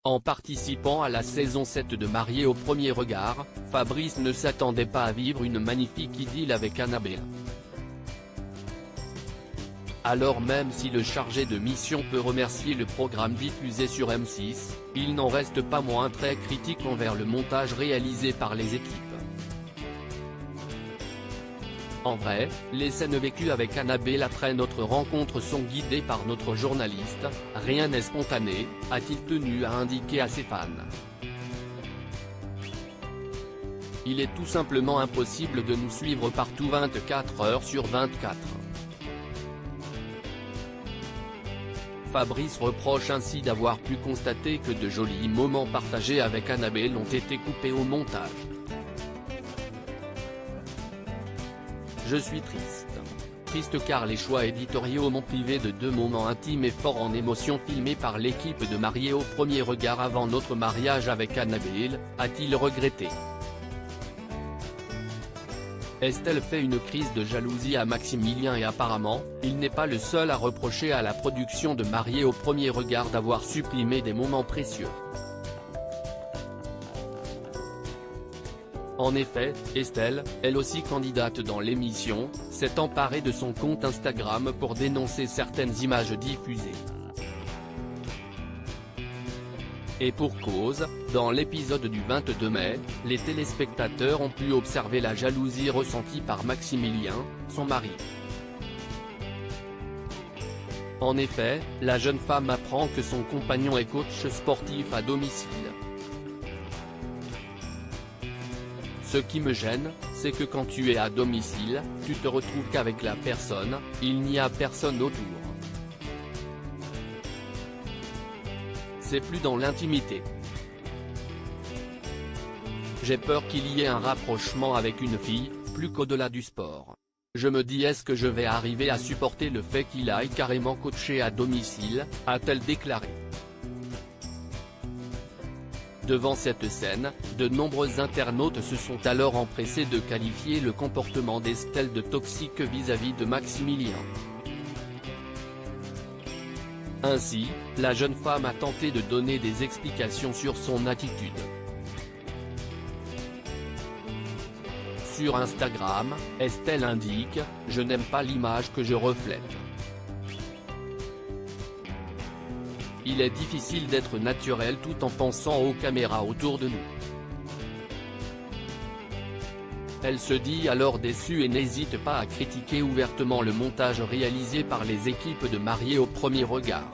En participant à la saison 7 de Mariés au premier regard, Fabrice ne s'attendait pas à vivre une magnifique idylle avec Annabelle. Alors même si le chargé de mission peut remercier le programme diffusé sur M6, il n'en reste pas moins très critique envers le montage réalisé par les équipes. En vrai, les scènes vécues avec Annabelle après notre rencontre sont guidées par notre journaliste, rien n'est spontané, a-t-il tenu à indiquer à ses fans. Il est tout simplement impossible de nous suivre partout 24 heures sur 24. Fabrice reproche ainsi d'avoir pu constater que de jolis moments partagés avec Annabelle ont été coupés au montage. Je suis triste. Triste car les choix éditoriaux m'ont privé de 2 moments intimes et forts en émotion filmés par l'équipe de Mariés au premier regard avant notre mariage avec Annabelle, a-t-il regretté. Estelle fait une crise de jalousie à Maximilien et apparemment, il n'est pas le seul à reprocher à la production de Mariés au premier regard d'avoir supprimé des moments précieux. En effet, Estelle, elle aussi candidate dans l'émission, s'est emparée de son compte Instagram pour dénoncer certaines images diffusées. Et pour cause, dans l'épisode du 22 mai, les téléspectateurs ont pu observer la jalousie ressentie par Maximilien, son mari. En effet, la jeune femme apprend que son compagnon est coach sportif à domicile. Ce qui me gêne, c'est que quand tu es à domicile, tu te retrouves qu'avec la personne, il n'y a personne autour. C'est plus dans l'intimité. J'ai peur qu'il y ait un rapprochement avec une fille, plus qu'au-delà du sport. Je me dis est-ce que je vais arriver à supporter le fait qu'il aille carrément coacher à domicile, a-t-elle déclaré. Devant cette scène, de nombreux internautes se sont alors empressés de qualifier le comportement d'Estelle de toxique vis-à-vis de Maximilien. Ainsi, la jeune femme a tenté de donner des explications sur son attitude. Sur Instagram, Estelle indique « Je n'aime pas l'image que je reflète. Il est difficile d'être naturel tout en pensant aux caméras autour de nous. » Elle se dit alors déçue et n'hésite pas à critiquer ouvertement le montage réalisé par les équipes de Mariés au premier regard.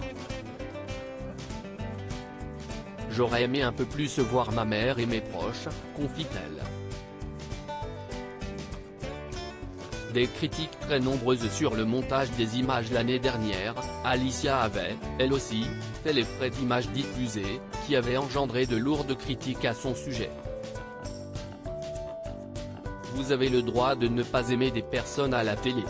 « J'aurais aimé un peu plus voir ma mère et mes proches, confie-t-elle. Des critiques très nombreuses sur le montage des images l'année dernière, Alicia avait, elle aussi, fait les frais d'images diffusées, qui avaient engendré de lourdes critiques à son sujet. Vous avez le droit de ne pas aimer des personnes à la télé.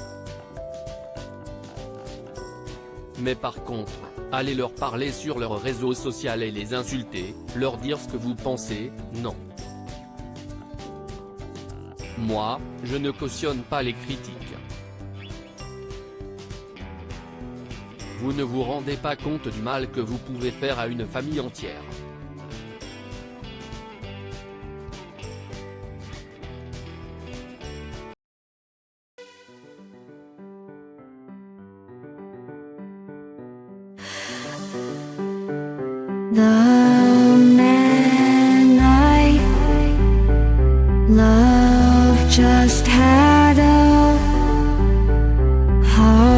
Mais par contre, allez leur parler sur leur réseau social et les insulter, leur dire ce que vous pensez, non. Moi, je ne cautionne pas les critiques. Vous ne vous rendez pas compte du mal que vous pouvez faire à une famille entière. The man I love just had a heart